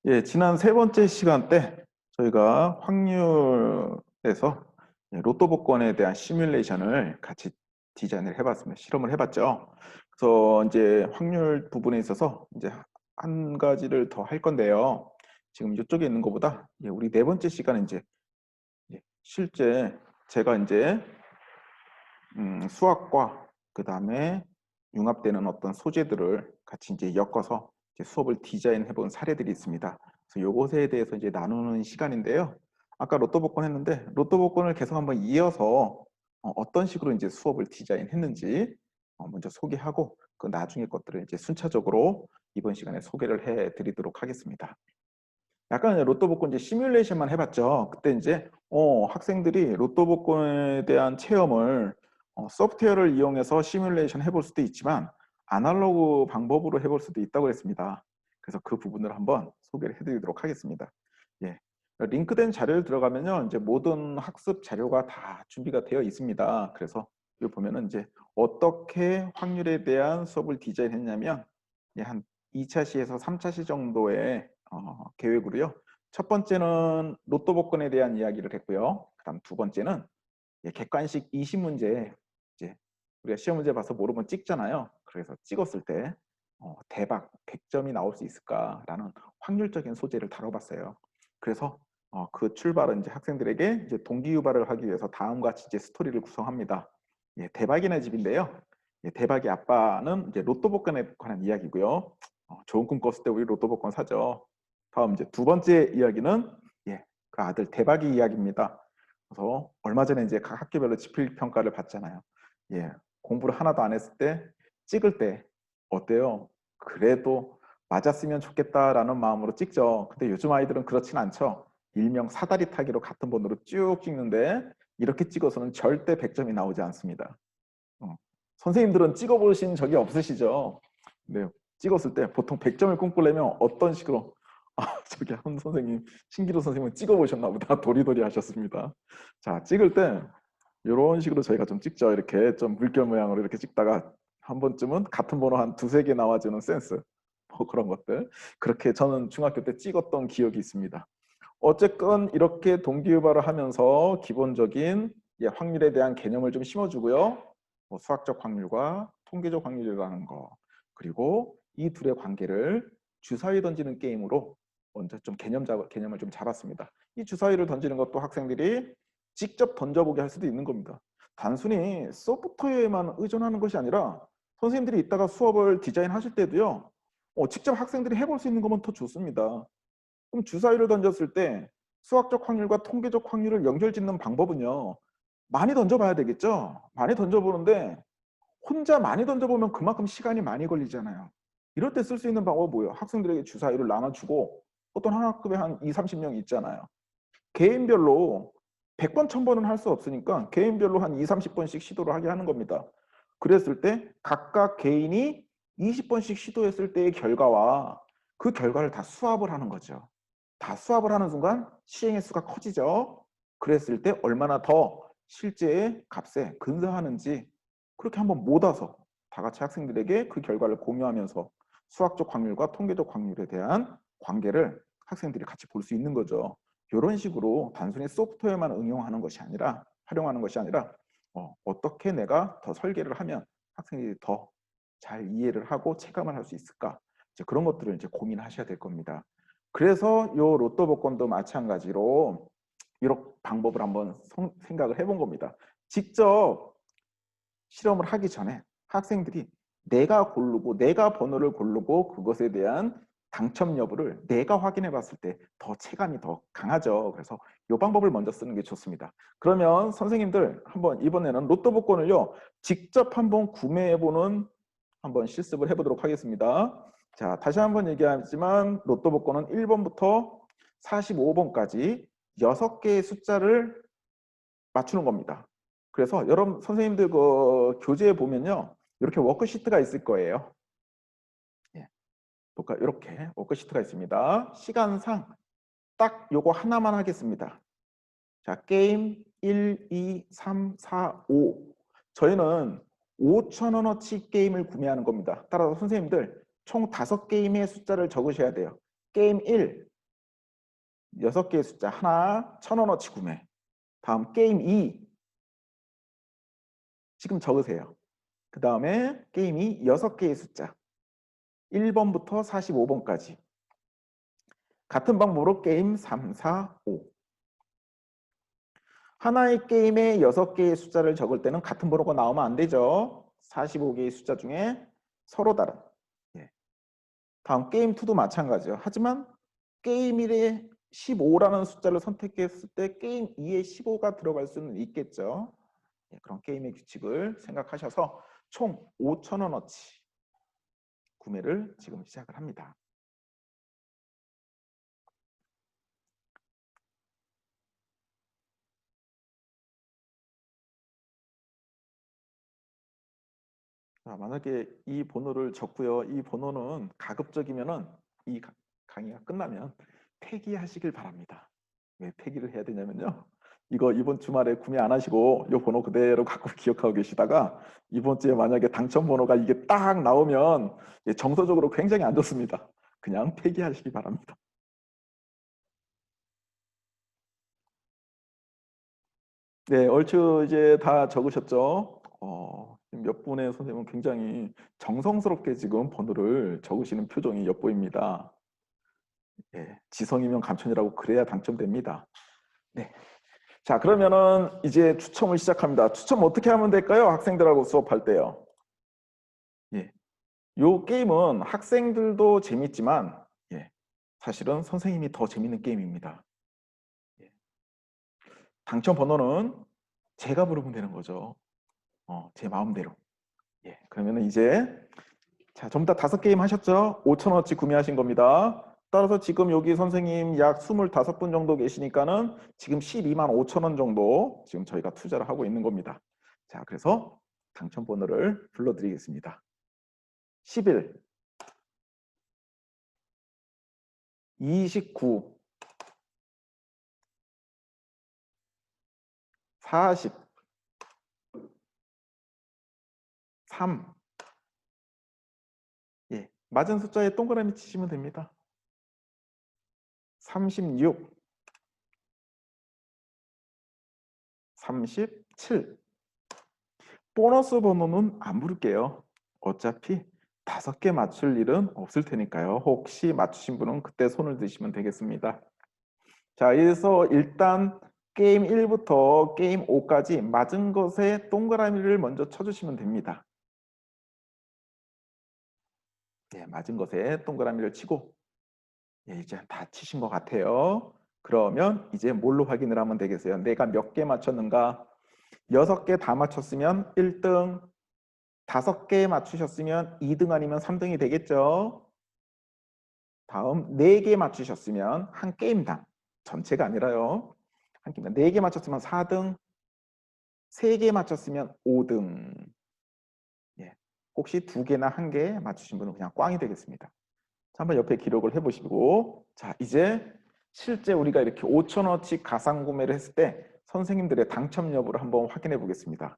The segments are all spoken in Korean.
예, 지난 세 번째 시간 때 저희가 확률에서 로또 복권에 대한 시뮬레이션을 같이 디자인을 해봤습니다. 실험을 해봤죠. 그래서 이제 확률 부분에 있어서 이제 한 가지를 더 할 건데요. 지금 이쪽에 있는 것보다 우리 네 번째 시간은 이제 실제 제가 이제 수학과 그 다음에 융합되는 어떤 소재들을 같이 이제 엮어서 이제 수업을 디자인해 본 사례들이 있습니다. 그래서 요것에 대해서 이제 나누는 시간인데요. 아까 로또 복권 했는데 로또 복권을 계속 한번 이어서 어떤 식으로 이제 수업을 디자인했는지 먼저 소개하고 그 나중에 것들을 이제 순차적으로 이번 시간에 소개를 해 드리도록 하겠습니다. 약간 로또 복권 이제 시뮬레이션만 해봤죠. 그때 이제 학생들이 로또 복권에 대한 체험을 소프트웨어를 이용해서 시뮬레이션 해볼 수도 있지만 아날로그 방법으로 해볼 수도 있다고 했습니다. 그래서 그 부분을 한번 소개를 해드리도록 하겠습니다. 예. 링크된 자료를 들어가면요, 이제 모든 학습 자료가 다 준비가 되어 있습니다. 그래서 여기 보면은 이제 어떻게 확률에 대한 수업을 디자인했냐면 한 2차 시에서 3차 시 정도의 계획으로요. 첫 번째는 로또 복권에 대한 이야기를 했고요. 그다음 두 번째는 객관식 20문제, 이제 우리가 시험 문제 봐서 모르면 찍잖아요. 그래서 찍었을 때 대박 100점이 나올 수 있을까라는 확률적인 소재를 다뤄봤어요. 그래서 그 출발은 이제 학생들에게 이제 동기 유발을 하기 위해서 다음과 같이 이제 스토리를 구성합니다. 대박이네 집인데요. 대박이 아빠는 이제 로또 복권에 관한 이야기고요. 좋은 꿈 꿨을 때 우리 로또 복권 사죠. 다음 이제 두 번째 이야기는 그 아들 대박이 이야기입니다. 그래서 얼마 전에 이제 각 학교별로 지필 평가를 받잖아요. 공부를 하나도 안 했을 때 찍을 때 어때요? 그래도 맞았으면 좋겠다라는 마음으로 찍죠. 근데 요즘 아이들은 그렇진 않죠. 일명 사다리 타기로 같은 번호로 쭉 찍는데 이렇게 찍어서는 절대 100점이 나오지 않습니다. 선생님들은 찍어보신 적이 없으시죠? 네, 찍었을 때 보통 100점을 꿈꾸려면 어떤 식으로 저기 한 선생님, 신기루 선생님은 찍어보셨나 보다. 도리도리 하셨습니다. 자, 찍을 때 이런 식으로 저희가 좀 찍죠. 이렇게 좀 물결 모양으로 이렇게 찍다가 한 번쯤은 같은 번호 한 두세 개 나와주는 센스. 뭐 그런 것들. 그렇게 저는 중학교 때 찍었던 기억이 있습니다. 어쨌건 이렇게 동기유발을 하면서 기본적인 확률에 대한 개념을 좀 심어주고요. 뭐 수학적 확률과 통계적 확률이라는 거, 그리고 이 둘의 관계를 주사위 던지는 게임으로 먼저 좀 개념을 좀 잡았습니다. 이 주사위를 던지는 것도 학생들이 직접 던져보게 할 수도 있는 겁니다. 단순히 소프트웨어에만 의존하는 것이 아니라 선생님들이 이따가 수업을 디자인하실 때도요. 직접 학생들이 해볼 수 있는 거면 더 좋습니다. 그럼 주사위를 던졌을 때 수학적 확률과 통계적 확률을 연결짓는 방법은요. 많이 던져봐야 되겠죠. 많이 던져보는데 혼자 많이 던져보면 그만큼 시간이 많이 걸리잖아요. 이럴 때 쓸 수 있는 방법은 뭐예요? 학생들에게 주사위를 나눠주고 어떤 한 학급에 한 2, 30명 있잖아요. 개인별로 100번, 1000번은 할 수 없으니까 개인별로 한 2, 30번씩 시도를 하게 하는 겁니다. 그랬을 때 각각 개인이 20번씩 시도했을 때의 결과와 그 결과를 다 수합을 하는 거죠. 다 수합을 하는 순간 시행의 수가 커지죠. 그랬을 때 얼마나 더 실제의 값에 근사하는지 그렇게 한번 모아서 다 같이 학생들에게 그 결과를 공유하면서 수학적 확률과 통계적 확률에 대한 관계를 학생들이 같이 볼 수 있는 거죠. 이런 식으로 단순히 소프트웨어만 응용하는 것이 아니라 활용하는 것이 아니라 어떻게 내가 더 설계를 하면 학생들이 더 잘 이해를 하고 체감을 할 수 있을까? 이제 그런 것들을 이제 고민하셔야 될 겁니다. 그래서 요 로또 복권도 마찬가지로 이런 방법을 한번 생각을 해본 겁니다. 직접 실험을 하기 전에 학생들이 내가 고르고 내가 번호를 고르고 그것에 대한 당첨 여부를 내가 확인해 봤을 때 더 체감이 더 강하죠. 그래서 이 방법을 먼저 쓰는 게 좋습니다. 그러면 선생님들 한번 이번에는 로또 복권을요. 직접 한번 구매해 보는 한번 실습을 해보도록 하겠습니다. 자, 다시 한번 얘기하지만 로또 복권은 1번부터 45번까지 6개의 숫자를 맞추는 겁니다. 그래서 여러분 선생님들 그 교재에 보면요. 이렇게 워크시트가 있을 거예요. 이렇게 워크시트가 있습니다. 시간상 딱 요거 하나만 하겠습니다. 자, 게임 1, 2, 3, 4, 5. 저희는 5,000원어치 게임을 구매하는 겁니다. 따라서 선생님들 총 5게임의 숫자를 적으셔야 돼요. 게임 1, 6개의 숫자 하나 1,000원어치 구매. 다음 게임 2 지금 적으세요. 그 다음에 게임 2 6개의 숫자 1번부터 45번까지 같은 방법으로 게임 3, 4, 5 하나의 게임에 6개의 숫자를 적을 때는 같은 번호가 나오면 안 되죠. 45개의 숫자 중에 서로 다른. 예. 다음 게임 2도 마찬가지죠. 하지만 게임 1에 15라는 숫자를 선택했을 때 게임 2에 15가 들어갈 수는 있겠죠. 예, 그런 게임의 규칙을 생각하셔서 총 5,000원어치 구매를 지금 시작을 합니다. 자, 만약에 이 번호를 적고요. 이 번호는 가급적이면은 이 강의가 끝나면 폐기하시길 바랍니다. 왜 폐기를 해야 되냐면요. 이거 이번 주말에 구매 안 하시고 이 번호 그대로 갖고 기억하고 계시다가 이번 주에 만약에 당첨 번호가 이게 딱 나오면 정서적으로 굉장히 안 좋습니다. 그냥 폐기하시기 바랍니다. 네, 얼추 이제 다 적으셨죠? 몇 분의 선생님은 굉장히 정성스럽게 지금 번호를 적으시는 표정이 엿보입니다. 예, 지성이면 감천이라고 그래야 당첨됩니다. 네. 자, 그러면은 이제 추첨을 시작합니다. 추첨 어떻게 하면 될까요? 학생들하고 수업할 때요. 예. 요 게임은 학생들도 재밌지만, 예, 사실은 선생님이 더 재밌는 게임입니다. 예. 당첨 번호는 제가 부르면 되는 거죠. 제 마음대로. 예, 그러면은 이제 자, 전부 다 5게임 하셨죠? 5,000원어치 구매하신 겁니다. 따라서 지금 여기 선생님 약 25분 정도 계시니까는 지금 12만 5천 원 정도 지금 저희가 투자를 하고 있는 겁니다. 자, 그래서 당첨 번호를 불러드리겠습니다. 11, 29, 40, 3, 예, 맞은 숫자에 동그라미 치시면 됩니다. 36, 37, 보너스 번호는 안 부를게요. 어차피 5개 맞출 일은 없을 테니까요. 혹시 맞추신 분은 그때 손을 드시면 되겠습니다. 자, 그래서 일단 게임 1부터 게임 5까지 맞은 것에 동그라미를 먼저 쳐주시면 됩니다. 네, 맞은 것에 동그라미를 치고 이제 다 치신 것 같아요. 그러면 이제 뭘로 확인을 하면 되겠어요? 내가 몇 개 맞췄는가? 6개 다 맞췄으면 1등, 5개 맞추셨으면 2등 아니면 3등이 되겠죠. 다음 4개 맞추셨으면 한 게임당, 전체가 아니라요. 한 게임당 4개 맞췄으면 4등, 3개 맞췄으면 5등. 예. 혹시 2개나 1개 맞추신 분은 그냥 꽝이 되겠습니다. 자, 한번 옆에 기록을 해보시고 자, 이제 실제 우리가 이렇게 5,000원어치 가상 구매를 했을 때 선생님들의 당첨 여부를 한번 확인해 보겠습니다.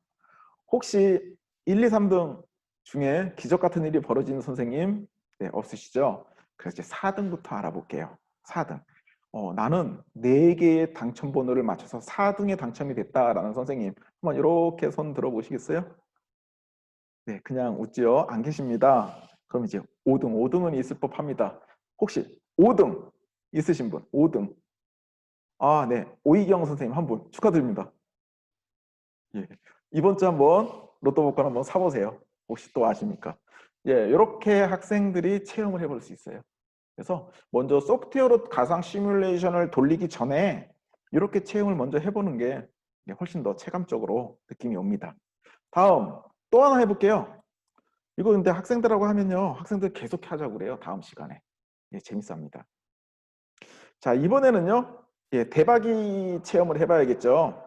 혹시 1, 2, 3등 중에 기적 같은 일이 벌어지는 선생님 없으시죠? 그래서 이제 4등부터 알아볼게요. 4등. 나는 4개의 당첨 번호를 맞춰서 4등에 당첨이 됐다라는 선생님 한번 이렇게 손 들어보시겠어요? 네, 그냥 웃지요. 안 계십니다. 그럼 이제 5등, 5등은 있을 법합니다. 혹시 5등 있으신 분? 5등. 아, 네. 오이경 선생님 한 분 축하드립니다. 예. 이번 주 한번 로또 복권 한번 사보세요. 혹시 또 아십니까? 예, 이렇게 학생들이 체험을 해볼 수 있어요. 그래서 먼저 소프트웨어로 가상 시뮬레이션을 돌리기 전에 이렇게 체험을 먼저 해보는 게 훨씬 더 체감적으로 느낌이 옵니다. 다음 또 하나 해볼게요. 이거 근데 학생들하고 하면요. 학생들 계속 하자고 그래요. 다음 시간에. 예, 재밌습니다. 자, 이번에는요. 예, 대박이 체험을 해봐야겠죠.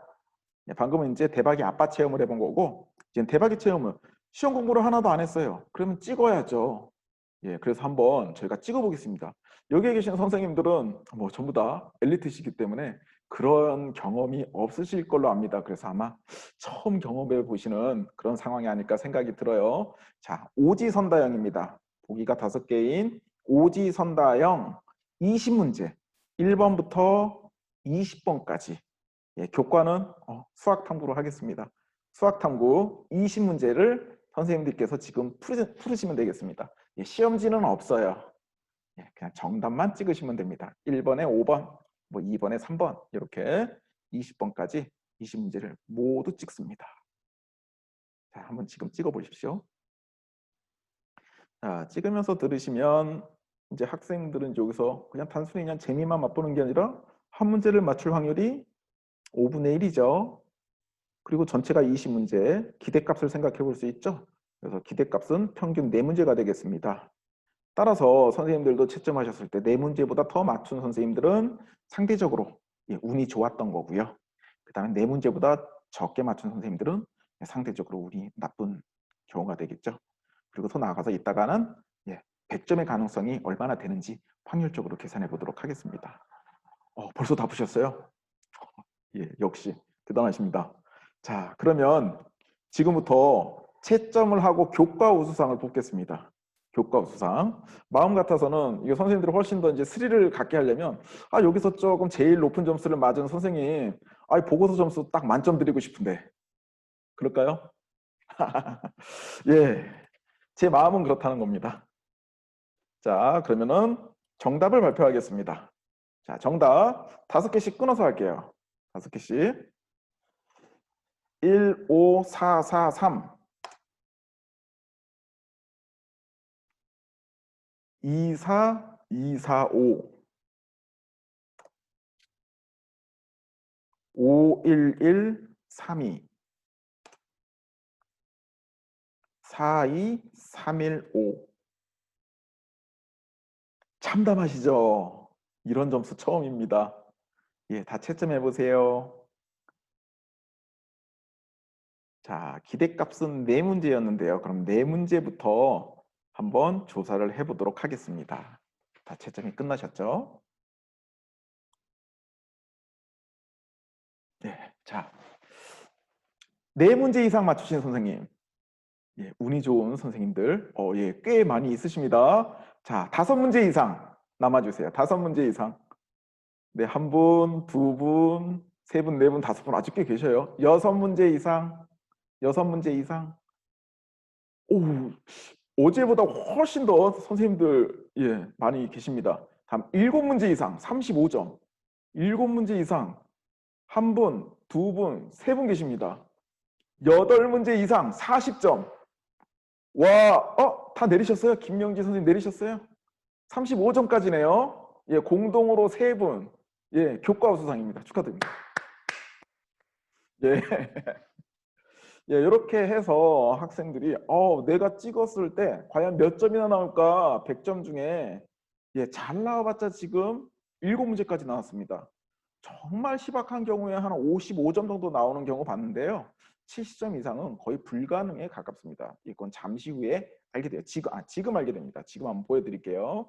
예, 방금은 이제 대박이 아빠 체험을 해본 거고 이제 대박이 체험은 시험 공부를 하나도 안 했어요. 그러면 찍어야죠. 예, 그래서 한번 저희가 찍어보겠습니다. 여기에 계신 선생님들은 뭐 전부 다 엘리트시기 때문에 그런 경험이 없으실 걸로 압니다. 그래서 아마 처음 경험해 보시는 그런 상황이 아닐까 생각이 들어요. 자, 오지선다형입니다. 보기가 5개인 오지선다형 20문제. 1번부터 20번까지 교과는 수학 탐구로 하겠습니다. 수학 탐구 20문제를 선생님들께서 지금 풀으시면 되겠습니다. 시험지는 없어요. 그냥 정답만 찍으시면 됩니다. 1번에 5번, 뭐 2번에 3번 이렇게 20번까지 20문제를 모두 찍습니다. 자, 한번 지금 찍어 보십시오. 자, 찍으면서 들으시면 이제 학생들은 여기서 그냥 단순히 그냥 재미만 맛보는 게 아니라 한 문제를 맞출 확률이 5분의 1이죠. 그리고 전체가 20문제, 기대값을 생각해 볼 수 있죠. 그래서 기대값은 평균 4문제가 되겠습니다. 따라서 선생님들도 채점하셨을 때 4문제보다 더 맞춘 선생님들은 상대적으로 운이 좋았던 거고요. 그 다음에 4문제보다 적게 맞춘 선생님들은 상대적으로 운이 나쁜 경우가 되겠죠. 그리고 더 나아가서 이따가는 100점의 가능성이 얼마나 되는지 확률적으로 계산해 보도록 하겠습니다. 벌써 다 푸셨어요? 역시 대단하십니다. 자, 그러면 지금부터 채점을 하고 교과 우수상을 뽑겠습니다. 교과 우수상. 마음 같아서는 이게 선생님들이 훨씬 더 이제 스릴을 갖게 하려면 여기서 조금 제일 높은 점수를 맞은 선생님 보고서 점수 딱 만점 드리고 싶은데 그럴까요? 예, 제 마음은 그렇다는 겁니다. 자, 그러면은 정답을 발표하겠습니다. 자, 정답 5개씩 끊어서 할게요. 5개씩. 1, 5, 4, 4, 3 2, 4, 2, 4, 5 5, 1, 1, 3, 2 4, 2, 3, 1, 5 참담하시죠? 이런 점수 처음입니다. 다 채점해 보세요. 자, 기대값은 4문제였는데요. 그럼 4문제부터 한번 조사를 해보도록 하겠습니다. 다 채점이 끝나셨죠? 자, 4문제 이상 맞추신 선생님, 운이 좋은 선생님들, 꽤 많이 있으십니다. 자, 5문제 이상 남아주세요. 5문제 이상. 네, 1분, 2분, 3분, 4분, 5분 아직 꽤 계셔요. 6문제 이상, 6문제 이상. 오, 어제보다 훨씬 더 선생님들 많이 계십니다. 다음 7문제 이상 35점. 7문제 이상 1분, 2분, 3분 계십니다. 8문제 이상 40점. 와, 다 내리셨어요? 김명지 선생님 내리셨어요? 35점까지네요. 공동으로 3분. 교과 우수상입니다. 축하드립니다. 이렇게 해서 학생들이 내가 찍었을 때 과연 몇 점이나 나올까 100점 중에 잘 나와봤자 지금 7문제까지 나왔습니다. 정말 희박한 경우에 한 55점 정도 나오는 경우 봤는데요. 70점 이상은 거의 불가능에 가깝습니다. 이건 잠시 후에 알게 돼요. 지금 알게 됩니다. 지금 한번 보여드릴게요.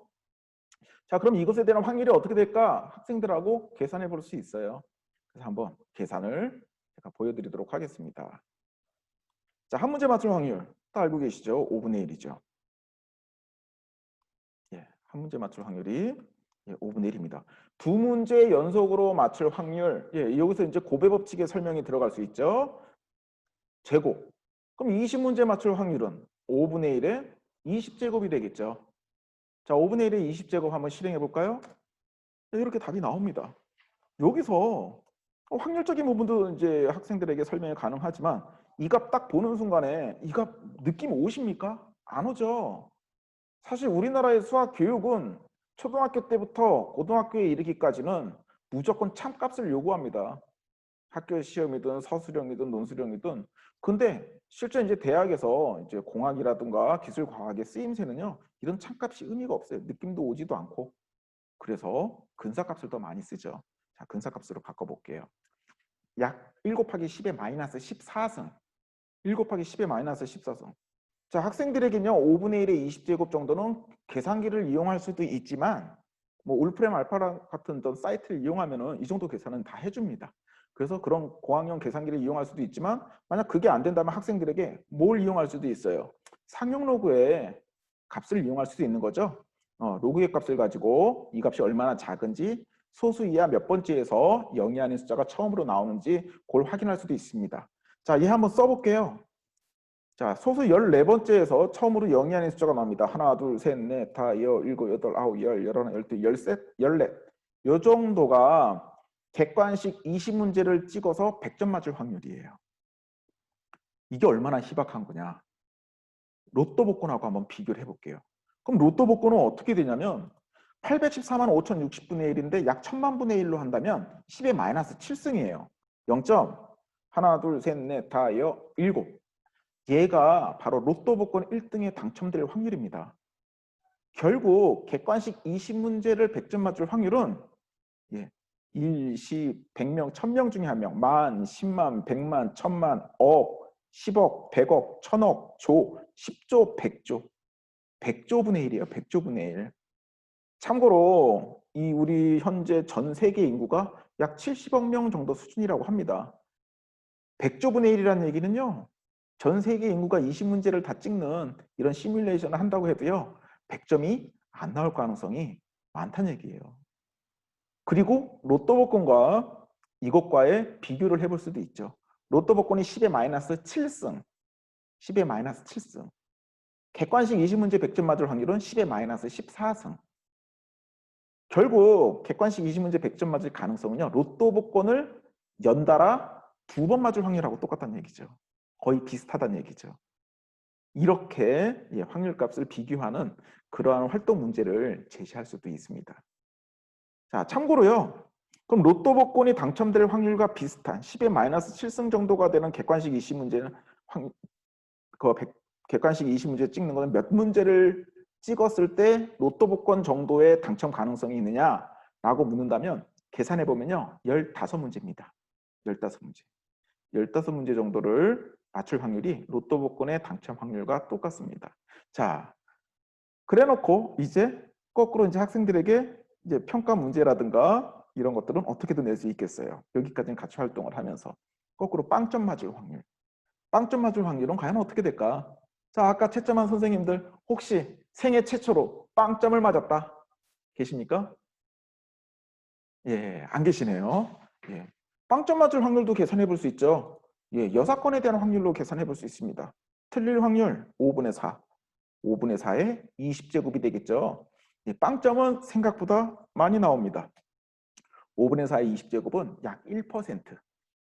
자, 그럼 이것에 대한 확률이 어떻게 될까? 학생들하고 계산해 볼 수 있어요. 그래서 한번 계산을 제가 보여드리도록 하겠습니다. 자, 한 문제 맞출 확률 다 알고 계시죠? 5분의 1이죠. 한 문제 맞출 확률이 5분의 1입니다. 2문제 연속으로 맞출 확률, 여기서 이제 고배 법칙의 설명이 들어갈 수 있죠. 제곱. 그럼 20문제 맞출 확률은 5분의 1에 20제곱이 되겠죠. 자, 5분의 1에 20제곱 한번 실행해 볼까요? 이렇게 답이 나옵니다. 여기서 확률적인 부분도 이제 학생들에게 설명이 가능하지만 이 값 딱 보는 순간에 이 값 느낌 오십니까? 안 오죠. 사실 우리나라의 수학 교육은 초등학교 때부터 고등학교에 이르기까지는 무조건 참값을 요구합니다. 학교 시험이든 서술형이든 논술형이든. 근데 실제 이제 대학에서 이제 공학이라든가 기술과학의 쓰임새는요, 이런 참값이 의미가 없어요. 느낌도 오지도 않고. 그래서 근사값을 더 많이 쓰죠. 자, 근사값으로 바꿔볼게요. 약 1 곱하기 10의 마이너스 14승. 1 곱하기 10의 마이너스 14승. 자, 학생들에게는요, 5분의 1의 20제곱 정도는 계산기를 이용할 수도 있지만, 뭐 올프렘 알파 같은 사이트를 이용하면은 이 정도 계산은 다 해줍니다. 그래서 그런 고학년 계산기를 이용할 수도 있지만, 만약 그게 안 된다면 학생들에게 뭘 이용할 수도 있어요. 상용 로그의 값을 이용할 수도 있는 거죠. 로그의 값을 가지고 이 값이 얼마나 작은지 소수 이하 몇 번째에서 0이 아닌 숫자가 처음으로 나오는지 그걸 확인할 수도 있습니다. 자, 얘 한번 써볼게요. 자, 소수 14번째에서 처음으로 0이 아닌 숫자가 나옵니다. 하나, 둘, 셋, 넷, 다, 여, 일곱, 여덟, 아홉, 열, 열하나, 열둘, 열셋, 열넷. 요 정도가 객관식 20문제를 찍어서 100점 맞을 확률이에요. 이게 얼마나 희박한 거냐. 로또 복권하고 한번 비교를 해볼게요. 그럼 로또 복권은 어떻게 되냐면 814만 5,060분의 1인데 약 1000만 분의 1로 한다면 10의 마이너스 7승이에요. 0점. 하나, 둘, 셋, 넷, 다, 여, 일곱. 얘가 바로 로또 복권 1등에 당첨될 확률입니다. 결국 객관식 20문제를 100점 맞을 확률은 1, 10, 100명, 1000명 중에 한 명, 만, 10만, 100만, 1000만, 억, 10억, 100억, 1000억, 조, 10조, 100조. 100조 분의 1이에요. 100조 분의 1. 참고로 이 우리 현재 전 세계 인구가 약 70억 명 정도 수준이라고 합니다. 100조 분의 1이라는 얘기는요. 전 세계 인구가 20문제를 다 찍는 이런 시뮬레이션을 한다고 해도요. 100점이 안 나올 가능성이 많다는 얘기예요. 그리고 로또 복권과 이것과의 비교를 해볼 수도 있죠. 로또 복권이 10의 마이너스 7승. 10의 마이너스 7승. 객관식 20문제 100점 맞을 확률은 10의 마이너스 14승. 결국 객관식 20문제 100점 맞을 가능성은요. 로또 복권을 연달아 2번 맞을 확률하고 똑같다는 얘기죠. 거의 비슷하다는 얘기죠. 이렇게 확률값을 비교하는 그러한 활동 문제를 제시할 수도 있습니다. 자, 참고로요. 그럼 로또 복권이 당첨될 확률과 비슷한 10의 마이너스 7승 정도가 되는 객관식 20문제는 객관식 20문제 찍는 거는 몇 문제를 찍었을 때 로또 복권 정도의 당첨 가능성이 있느냐라고 묻는다면 계산해 보면요. 15문제입니다. 15문제. 15문제 정도를 맞출 확률이 로또 복권의 당첨 확률과 똑같습니다. 자, 그래 놓고 이제 거꾸로 이제 학생들에게 이제 평가 문제라든가 이런 것들은 어떻게든 낼 수 있겠어요. 여기까지는 같이 활동을 하면서. 거꾸로 빵점 맞을 확률. 빵점 맞을 확률은 과연 어떻게 될까? 자, 아까 채점한 선생님들 혹시 생애 최초로 빵점을 맞았다 계십니까? 예, 안 계시네요. 예. 빵점 맞을 확률도 계산해 볼 수 있죠. 예, 여사건에 대한 확률로 계산해 볼 수 있습니다. 틀릴 확률 5분의 4. 5분의 4에 20제곱이 되겠죠. 예, 빵점은 생각보다 많이 나옵니다. 5분의 4의 20제곱은 약 1%.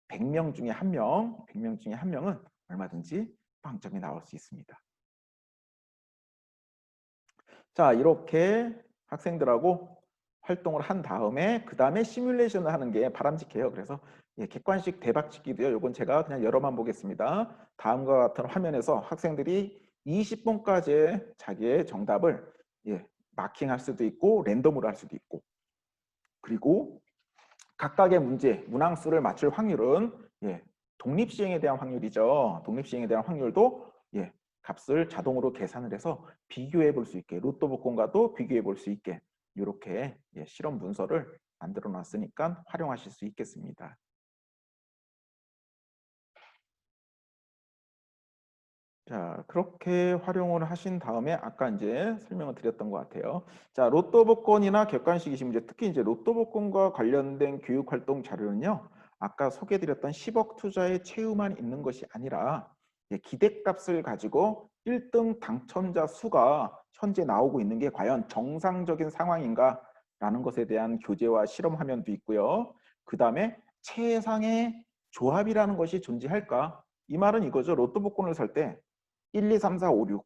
100명 중에 1명, 100명 중에 1명은 얼마든지 빵점이 나올 수 있습니다. 자, 이렇게 학생들하고 활동을 한 다음에 그 다음에 시뮬레이션을 하는 게 바람직해요. 그래서 객관식 대박치기도요. 이건 제가 그냥 여러만 보겠습니다. 다음과 같은 화면에서 학생들이 20번까지의 자기의 정답을 마킹할 수도 있고 랜덤으로 할 수도 있고 그리고 각각의 문제, 문항수를 맞출 확률은 독립시행에 대한 확률이죠. 독립시행에 대한 확률도 값을 자동으로 계산을 해서 비교해 볼 수 있게 로또 복권과도 비교해 볼 수 있게 이렇게 실험 문서를 만들어 놨으니까 활용하실 수 있겠습니다. 자, 그렇게 활용을 하신 다음에 아까 이제 설명을 드렸던 것 같아요. 자, 로또 복권이나 객관식 20문제, 특히 이제 로또 복권과 관련된 교육 활동 자료는요. 아까 소개해드렸던 10억 투자의 최후만 있는 것이 아니라 기대값을 가지고 1등 당첨자 수가 현재 나오고 있는 게 과연 정상적인 상황인가라는 것에 대한 교재와 실험 화면도 있고요. 그 다음에 최상의 조합이라는 것이 존재할까? 이 말은 이거죠. 로또 복권을 살때 1, 2, 3, 4, 5, 6.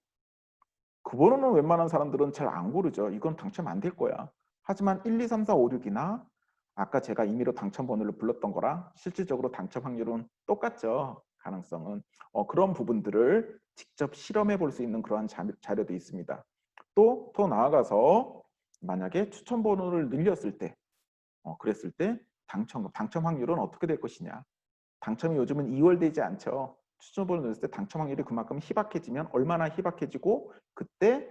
그 번호는 웬만한 사람들은 잘 안 고르죠. 이건 당첨 안 될 거야. 하지만 1, 2, 3, 4, 5, 6이나 아까 제가 임의로 당첨 번호를 불렀던 거랑 실질적으로 당첨 확률은 똑같죠. 가능성은. 그런 부분들을 직접 실험해 볼 수 있는 그러한 자료도 있습니다. 또 더 나아가서 만약에 추천 번호를 늘렸을 때 그랬을 때 당첨 확률은 어떻게 될 것이냐. 당첨이 요즘은 2월 되지 않죠. 추천번호 넣었을 때 당첨 확률이 그만큼 희박해지면 얼마나 희박해지고 그때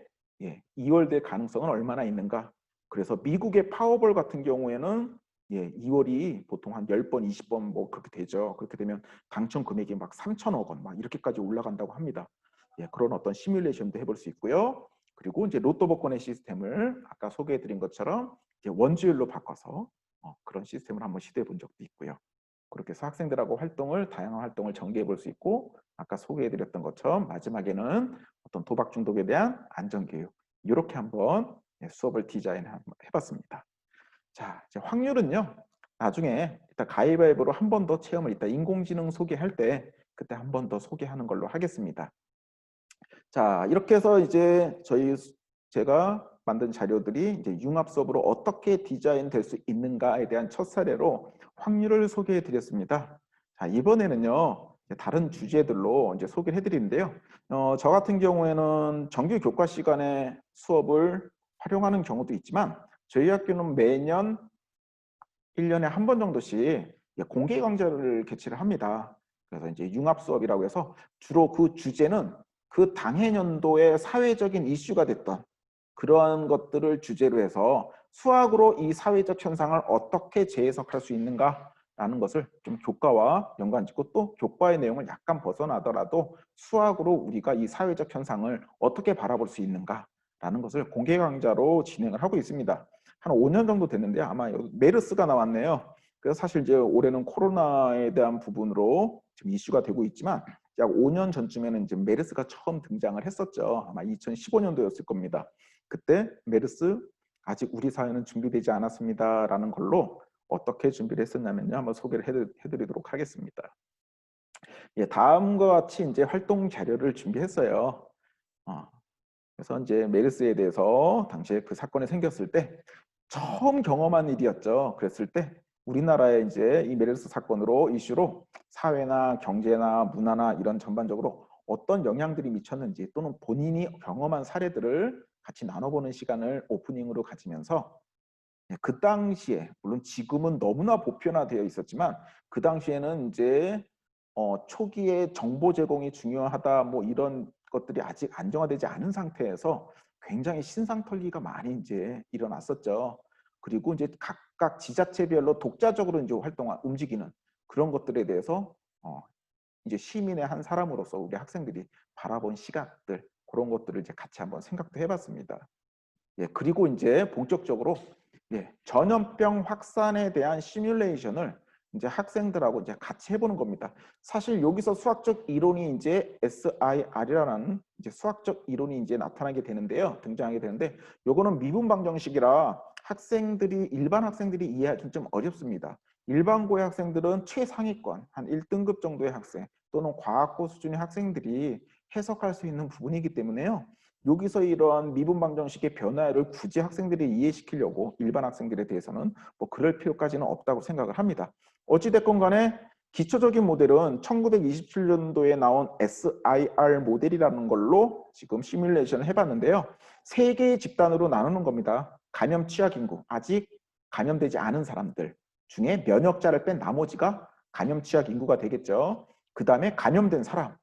2월 될 가능성은 얼마나 있는가. 그래서 미국의 파워볼 같은 경우에는 2월이 보통 한 10번, 20번 뭐 그렇게 되죠. 그렇게 되면 당첨 금액이 막 3천억 원 막 이렇게까지 올라간다고 합니다. 그런 어떤 시뮬레이션도 해볼 수 있고요. 그리고 이제 로또 복권의 시스템을 아까 소개해드린 것처럼 원주율로 바꿔서 그런 시스템을 한번 시도해 본 적도 있고요. 그렇게 해서 학생들하고 다양한 활동을 전개해 볼 수 있고, 아까 소개해 드렸던 것처럼 마지막에는 어떤 도박 중독에 대한 안전교육, 이렇게 한번 수업을 디자인해 봤습니다. 자, 이제 확률은요, 나중에 이따 가위바위보로 한 번 더 체험을 이따 인공지능 소개할 때 그때 한 번 더 소개하는 걸로 하겠습니다. 자, 이렇게 해서 이제 제가 만든 자료들이 이제 융합 수업으로 어떻게 디자인될 수 있는가에 대한 첫 사례로 확률을 소개해 드렸습니다. 자, 이번에는요, 다른 주제들로 이제 소개를 해 드리는데요. 저 같은 경우에는 정규 교과 시간에 수업을 활용하는 경우도 있지만, 저희 학교는 매년 1년에 한 번 정도씩 공개 강좌를 개최를 합니다. 그래서 이제 융합 수업이라고 해서 주로 그 주제는 그 당해년도에 사회적인 이슈가 됐던 그러한 것들을 주제로 해서 수학으로 이 사회적 현상을 어떻게 재해석할 수 있는가라는 것을 좀 교과와 연관짓고, 또 교과의 내용을 약간 벗어나더라도 수학으로 우리가 이 사회적 현상을 어떻게 바라볼 수 있는가라는 것을 공개 강좌로 진행을 하고 있습니다. 한 5년 정도 됐는데 아마 메르스가 나왔네요. 그래서 사실 이제 올해는 코로나에 대한 부분으로 지금 이슈가 되고 있지만, 약 5년 전쯤에는 이제 메르스가 처음 등장을 했었죠. 아마 2015년도였을 겁니다. 그때 메르스 아직 우리 사회는 준비되지 않았습니다라는 걸로 어떻게 준비를 했었냐면요, 한번 소개를 해드리도록 하겠습니다. 예, 다음과 같이 이제 활동 자료를 준비했어요. 그래서 이제 메르스에 대해서 당시에 그 사건이 생겼을 때 처음 경험한 일이었죠. 그랬을 때 우리나라에 이제 이 메르스 사건으로 이슈로 사회나 경제나 문화나 이런 전반적으로 어떤 영향들이 미쳤는지, 또는 본인이 경험한 사례들을 같이 나눠보는 시간을 오프닝으로 가지면서, 그 당시에 물론 지금은 너무나 보편화되어 있었지만 그 당시에는 이제 초기에 정보 제공이 중요하다, 뭐 이런 것들이 아직 안정화되지 않은 상태에서 굉장히 신상털기가 많이 이제 일어났었죠. 그리고 이제 각각 지자체별로 독자적으로 이제 움직이는 그런 것들에 대해서 이제 시민의 한 사람으로서 우리 학생들이 바라본 시각들, 그런 것들을 이제 같이 한번 생각도 해봤습니다. 예, 그리고 이제 본격적으로 전염병 확산에 대한 시뮬레이션을 이제 학생들하고 이제 같이 해보는 겁니다. 사실 여기서 수학적 이론이 이제 SIR이라는 이제 수학적 이론이 이제 나타나게 되는데요, 등장하게 되는데, 요거는 미분 방정식이라 일반 학생들이 이해하기 좀 어렵습니다. 일반고의 학생들은 최상위권 한 1등급 정도의 학생 또는 과학고 수준의 학생들이 해석할 수 있는 부분이기 때문에요, 여기서 이러한 미분 방정식의 변화를 굳이 학생들이 이해시키려고 일반 학생들에 대해서는 뭐 그럴 필요까지는 없다고 생각을 합니다. 어찌됐건 간에 기초적인 모델은 1927년도에 나온 SIR 모델이라는 걸로 지금 시뮬레이션을 해봤는데요. 세 개의 집단으로 나누는 겁니다. 감염 취약 인구, 아직 감염되지 않은 사람들 중에 면역자를 뺀 나머지가 감염 취약 인구가 되겠죠. 그 다음에 감염된 사람,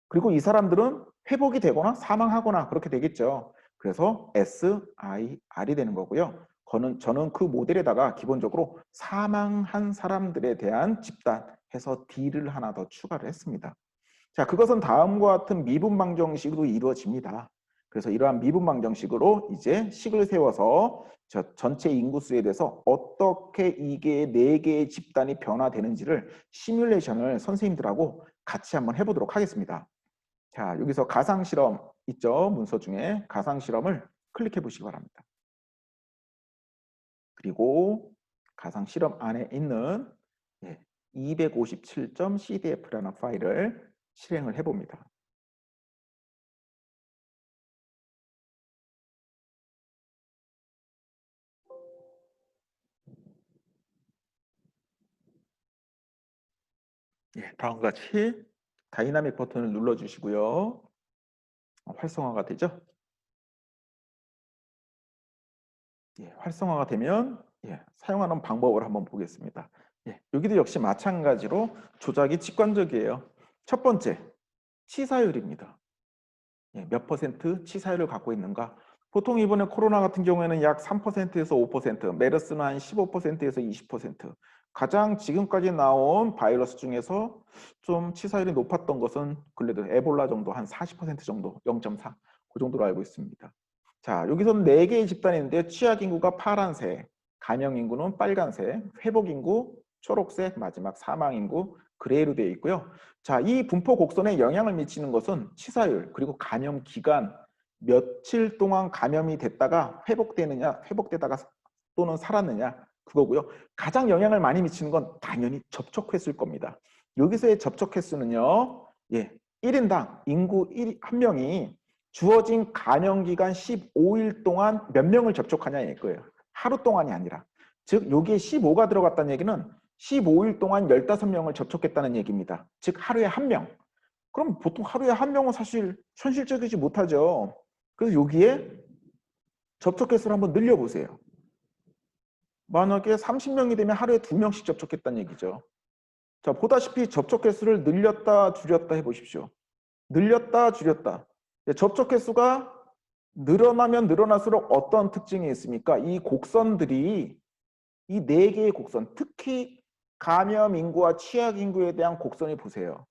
그리고 이 사람들은 회복이 되거나 사망하거나 그렇게 되겠죠. 그래서 SIR이 되는 거고요. 저는 그 모델에다가 기본적으로 사망한 사람들에 대한 집단 해서 D를 하나 더 추가를 했습니다. 자, 그것은 다음과 같은 미분 방정식으로 이루어집니다. 그래서 이러한 미분 방정식으로 이제 식을 세워서 전체 인구수에 대해서 어떻게 이게 4개의 집단이 변화되는지를 시뮬레이션을 선생님들하고 같이 한번 해보도록 하겠습니다. 자, 여기서 가상실험 있죠? 문서 중에 가상실험을 클릭해 보시기 바랍니다. 그리고 가상실험 안에 있는 257.cdf라는 파일을 실행을 해봅니다. 다음과 같이 다이나믹 버튼을 눌러주시고요. 활성화가 되죠? 활성화가 되면 사용하는 방법을 한번 보겠습니다. 여기도 역시 마찬가지로 조작이 직관적이에요. 첫 번째, 치사율입니다. 몇 퍼센트 치사율을 갖고 있는가? 보통 이번에 코로나 같은 경우에는 약 3%에서 5%, 메르스는 한 15%에서 20%. 가장 지금까지 나온 바이러스 중에서 좀 치사율이 높았던 것은 그래도 에볼라 정도 한 40% 정도, 0.4. 그 정도로 알고 있습니다. 자, 여기서는 4개의 집단이 있는데 취약 인구가 파란색, 감염 인구는 빨간색, 회복 인구 초록색, 마지막 사망 인구 그레이로 되어 있고요. 자, 이 분포 곡선에 영향을 미치는 것은 치사율, 그리고 감염 기간, 며칠 동안 감염이 됐다가 회복되느냐, 회복되다가 또는 살았느냐, 그거고요. 가장 영향을 많이 미치는 건 당연히 접촉 횟수일 겁니다. 여기서의 접촉 횟수는요, 1인당 인구 1명이 주어진 감염 기간 15일 동안 몇 명을 접촉하냐 이거예요. 하루 동안이 아니라. 즉 여기에 15가 들어갔다는 얘기는 15일 동안 15명을 접촉했다는 얘기입니다. 즉 하루에 1명. 그럼 보통 하루에 1명은 사실 현실적이지 못하죠. 그래서 여기에 접촉 횟수를 한번 늘려보세요. 만약에 30명이 되면 하루에 2명씩 접촉했다는 얘기죠. 자, 보다시피 접촉 횟수를 늘렸다 줄였다 해보십시오. 늘렸다 줄였다. 접촉 횟수가 늘어나면 늘어날수록 어떤 특징이 있습니까? 이 곡선들이 이 4개의 곡선, 특히 감염 인구와 취약 인구에 대한 곡선이 보세요.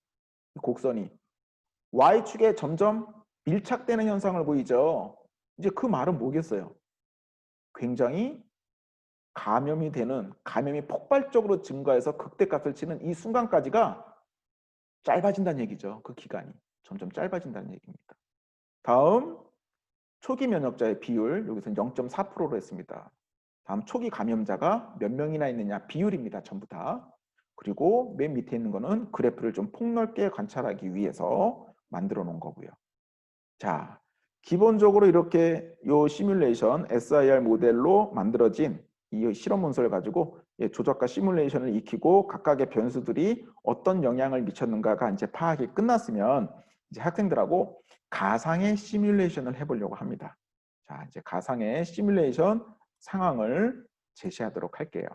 이 곡선이 Y축에 점점 밀착되는 현상을 보이죠. 이제 그 말은 뭐겠어요? 굉장히 감염이 폭발적으로 증가해서 극대값을 치는 이 순간까지가 짧아진다는 얘기죠. 그 기간이 점점 짧아진다는 얘기입니다. 다음 초기 면역자의 비율, 여기서는 0.4%로 했습니다. 다음 초기 감염자가 몇 명이나 있느냐 비율입니다. 전부 다. 그리고 맨 밑에 있는 거는 그래프를 좀 폭넓게 관찰하기 위해서 만들어 놓은 거고요. 자, 기본적으로 이렇게 요 시뮬레이션 SIR 모델로 만들어진 이 실험 문서를 가지고 조작과 시뮬레이션을 익히고 각각의 변수들이 어떤 영향을 미쳤는가가 이제 파악이 끝났으면 이제 학생들하고 가상의 시뮬레이션을 해보려고 합니다. 자, 이제 가상의 시뮬레이션 상황을 제시하도록 할게요.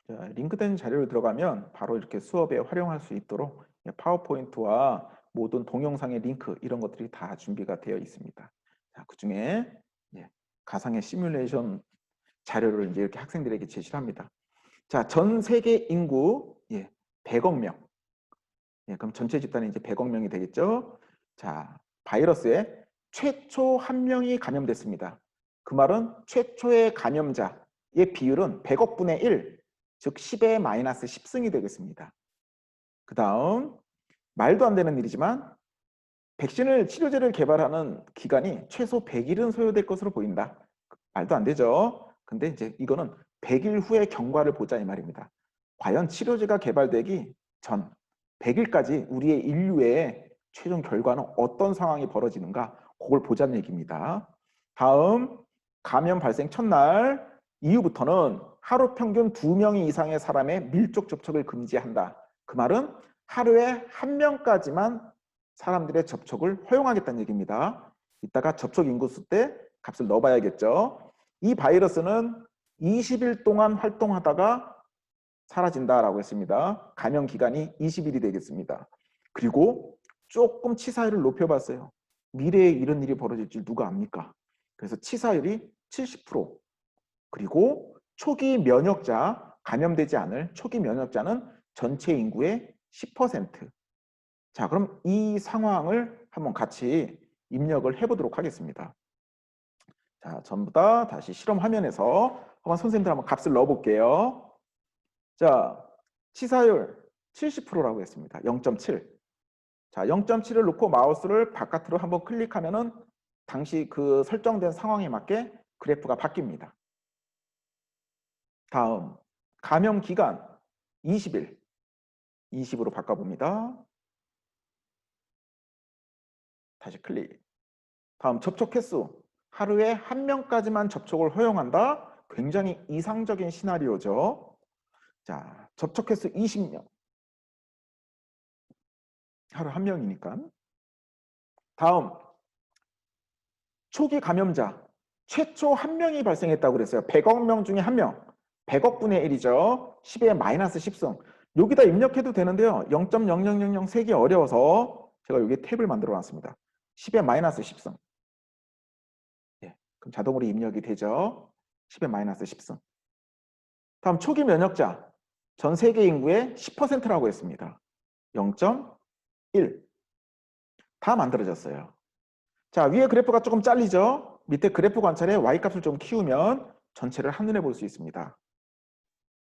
자, 링크된 자료를 들어가면 바로 이렇게 수업에 활용할 수 있도록 파워포인트와 모든 동영상의 링크 이런 것들이 다 준비가 되어 있습니다. 자, 그중에 가상의 시뮬레이션 자료를 이제 이렇게 학생들에게 제시를 합니다. 자, 전 세계 인구 100억 명. 그럼 전체 집단이 이제 100억 명이 되겠죠. 자, 바이러스에 최초 1명이 감염됐습니다. 그 말은 최초의 감염자의 비율은 100억 분의 1, 즉 10의 마이너스 10승이 되겠습니다. 그 다음 말도 안 되는 일이지만 치료제를 개발하는 기간이 최소 100일은 소요될 것으로 보인다. 말도 안 되죠. 근데 이제 이거는 100일 후의 경과를 보자 이 말입니다. 과연 치료제가 개발되기 전 100일까지 우리의 인류의 최종 결과는 어떤 상황이 벌어지는가 그걸 보자는 얘기입니다. 다음 감염 발생 첫날 이후부터는 하루 평균 2명 이상의 사람의 밀접 접촉을 금지한다. 그 말은 하루에 1명까지만 사람들의 접촉을 허용하겠다는 얘기입니다. 이따가 접촉 인구수 때 값을 넣어봐야겠죠. 이 바이러스는 20일 동안 활동하다가 사라진다라고 했습니다. 감염 기간이 20일이 되겠습니다. 그리고 조금 치사율을 높여봤어요. 미래에 이런 일이 벌어질 줄 누가 압니까? 그래서 치사율이 70%. 그리고 초기 면역자, 감염되지 않을 초기 면역자는 전체 인구의 10%. 자, 그럼 이 상황을 한번 같이 입력을 해보도록 하겠습니다. 자, 전부 다 다시 실험 화면에서 한번 선생님들 한번 값을 넣어볼게요. 자, 치사율 70%라고 했습니다. 0.7. 자, 0.7을 놓고 마우스를 바깥으로 한번 클릭하면은 당시 그 설정된 상황에 맞게 그래프가 바뀝니다. 다음, 감염 기간 20일. 20으로 바꿔봅니다. 다시 클릭. 다음, 접촉 횟수. 하루에 1명까지만 접촉을 허용한다. 굉장히 이상적인 시나리오죠. 자, 접촉 횟수 20명. 하루 1명이니까. 다음, 초기 감염자. 최초 1명이 발생했다고 그랬어요. 100억 명 중에 1명. 100억 분의 1이죠. 10의 마이너스 10승. 여기다 입력해도 되는데요. 0.0000 세기 어려워서 제가 여기 탭을 만들어 놨습니다. 10의 마이너스 10승. 그럼 자동으로 입력이 되죠. 10의 마이너스 10승. 다음 초기 면역자. 전 세계 인구의 10%라고 했습니다. 0.1. 다 만들어졌어요. 자, 위에 그래프가 조금 잘리죠? 밑에 그래프 관찰에 Y값을 좀 키우면 전체를 한눈에 볼 수 있습니다.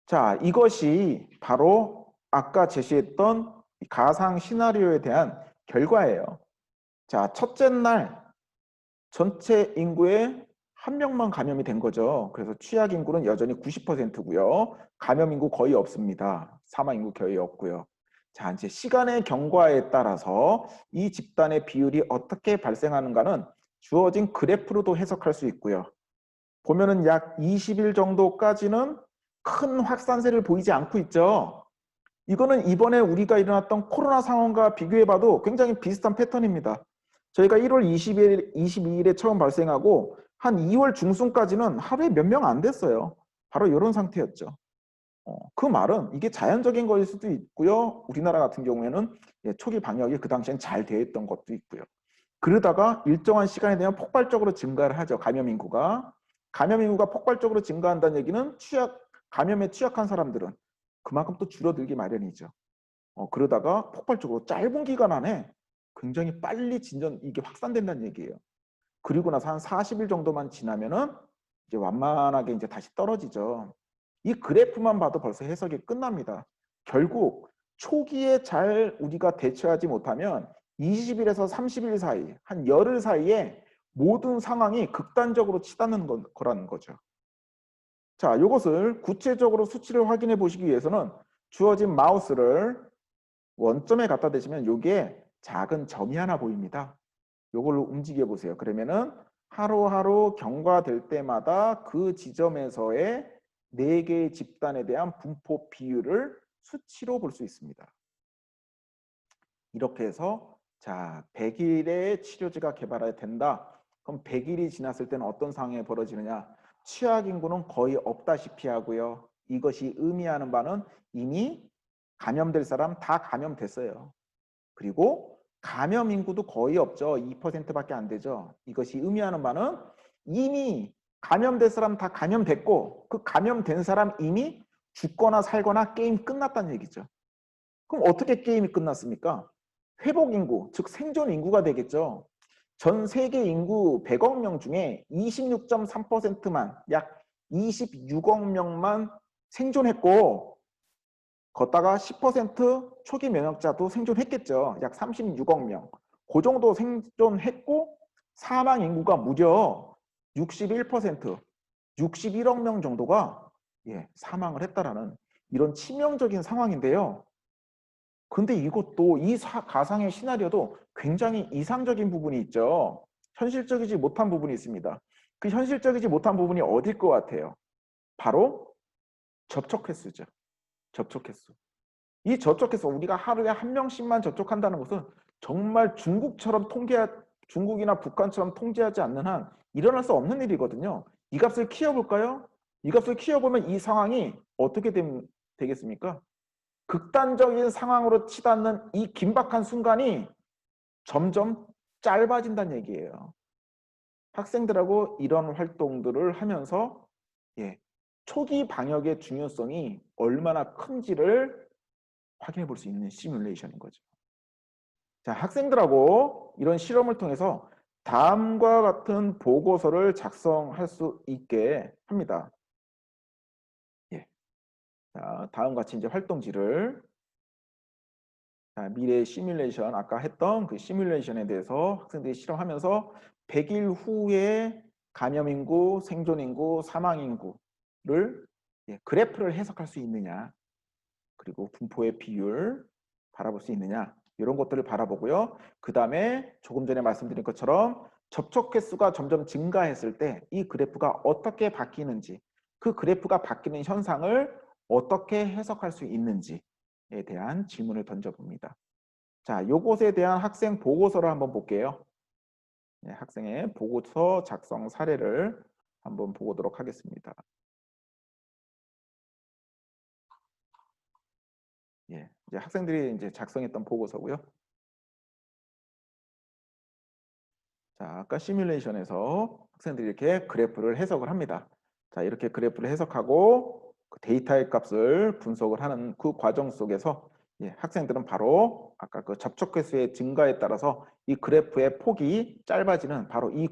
자, 이것이 바로 아까 제시했던 가상 시나리오에 대한 결과예요. 자, 첫째 날 전체 인구의 한 명만 감염이 된 거죠. 그래서 취약 인구는 여전히 90%고요. 감염 인구 거의 없습니다. 사망 인구 거의 없고요. 자, 이제 시간의 경과에 따라서 이 집단의 비율이 어떻게 발생하는가는 주어진 그래프로도 해석할 수 있고요. 보면은 약 20일 정도까지는 큰 확산세를 보이지 않고 있죠. 이거는 이번에 우리가 일어났던 코로나 상황과 비교해봐도 굉장히 비슷한 패턴입니다. 저희가 1월 20일, 22일에 처음 발생하고 한 2월 중순까지는 하루에 몇 명 안 됐어요. 바로 이런 상태였죠. 그 말은 이게 자연적인 거일 수도 있고요. 우리나라 같은 경우에는 초기 방역이 그 당시엔 잘 되어 있던 것도 있고요. 그러다가 일정한 시간이 되면 폭발적으로 증가를 하죠. 감염 인구가. 감염 인구가 폭발적으로 증가한다는 얘기는 감염에 취약한 사람들은 그만큼 또 줄어들기 마련이죠. 그러다가 폭발적으로 짧은 기간 안에 굉장히 빨리 이게 확산된다는 얘기예요. 그리고 나서 한 40일 정도만 지나면은 이제 완만하게 이제 다시 떨어지죠. 이 그래프만 봐도 벌써 해석이 끝납니다. 결국 초기에 잘 우리가 대처하지 못하면 20일에서 30일 사이, 한 열흘 사이에 모든 상황이 극단적으로 치닫는 거라는 거죠. 자, 이것을 구체적으로 수치를 확인해 보시기 위해서는 주어진 마우스를 원점에 갖다 대시면 여기에 작은 점이 하나 보입니다. 이걸로 움직여 보세요. 그러면은 하루하루 경과될 때마다 그 지점에서의 4개의 집단에 대한 분포 비율을 수치로 볼 수 있습니다. 이렇게 해서 자, 100일의 치료제가 개발이 된다. 그럼 100일이 지났을 때는 어떤 상황이 벌어지느냐? 취약 인구는 거의 없다시피 하고요. 이것이 의미하는 바는 이미 감염될 사람 다 감염됐어요. 그리고 감염 인구도 거의 없죠. 2%밖에 안 되죠. 이것이 의미하는 바는 이미 감염된 사람 다 감염됐고 그 감염된 사람 이미 죽거나 살거나 게임 끝났다는 얘기죠. 그럼 어떻게 게임이 끝났습니까? 회복 인구, 즉 생존 인구가 되겠죠. 전 세계 인구 100억 명 중에 26.3%만 약 26억 명만 생존했고 걷다가 10% 초기 면역자도 생존했겠죠. 약 36억 명. 그 정도 생존했고 사망 인구가 무려 61%, 61억 명 정도가 사망을 했다라는 이런 치명적인 상황인데요. 근데 이것도 가상의 시나리오도 굉장히 이상적인 부분이 있죠. 현실적이지 못한 부분이 있습니다. 그 현실적이지 못한 부분이 어딜 것 같아요? 바로 접촉 횟수죠. 접촉 횟수. 이 접촉해서 우리가 하루에 한 명씩만 접촉한다는 것은 정말 중국이나 북한처럼 통제하지 않는 한 일어날 수 없는 일이거든요. 이 값을 키워볼까요? 이 값을 키워보면 이 상황이 어떻게 되겠습니까? 극단적인 상황으로 치닫는 이 긴박한 순간이 점점 짧아진다는 얘기예요. 학생들하고 이런 활동들을 하면서 초기 방역의 중요성이 얼마나 큰지를 확인해 볼 수 있는 시뮬레이션인 거죠. 자, 학생들하고 이런 실험을 통해서 다음과 같은 보고서를 작성할 수 있게 합니다. 자, 다음과 같이 이제 활동지를 미래 시뮬레이션 아까 했던 그 시뮬레이션에 대해서 학생들이 실험하면서 100일 후에 감염 인구, 생존 인구, 사망 인구를 그래프를 해석할 수 있느냐, 그리고 분포의 비율 바라볼 수 있느냐, 이런 것들을 바라보고요. 그 다음에 조금 전에 말씀드린 것처럼 접촉 횟수가 점점 증가했을 때 이 그래프가 어떻게 바뀌는지, 그 그래프가 바뀌는 현상을 어떻게 해석할 수 있는지에 대한 질문을 던져봅니다. 자, 요것에 대한 학생 보고서를 한번 볼게요. 학생의 보고서 작성 사례를 한번 보도록 하겠습니다. 이제 학생들이 이제 작성했던 보고서고요. 자, 아까 시뮬레이션에서 학생들이 이렇게 그래프를 해석을 합니다. 자, 이렇게 그래프를 해석하고 그 데이터의 값을 분석을 하는 그 과정 속에서 학생들은 바로 아까 그 접촉 횟수의 증가에 따라서 이 그래프의 폭이 짧아지는 바로 이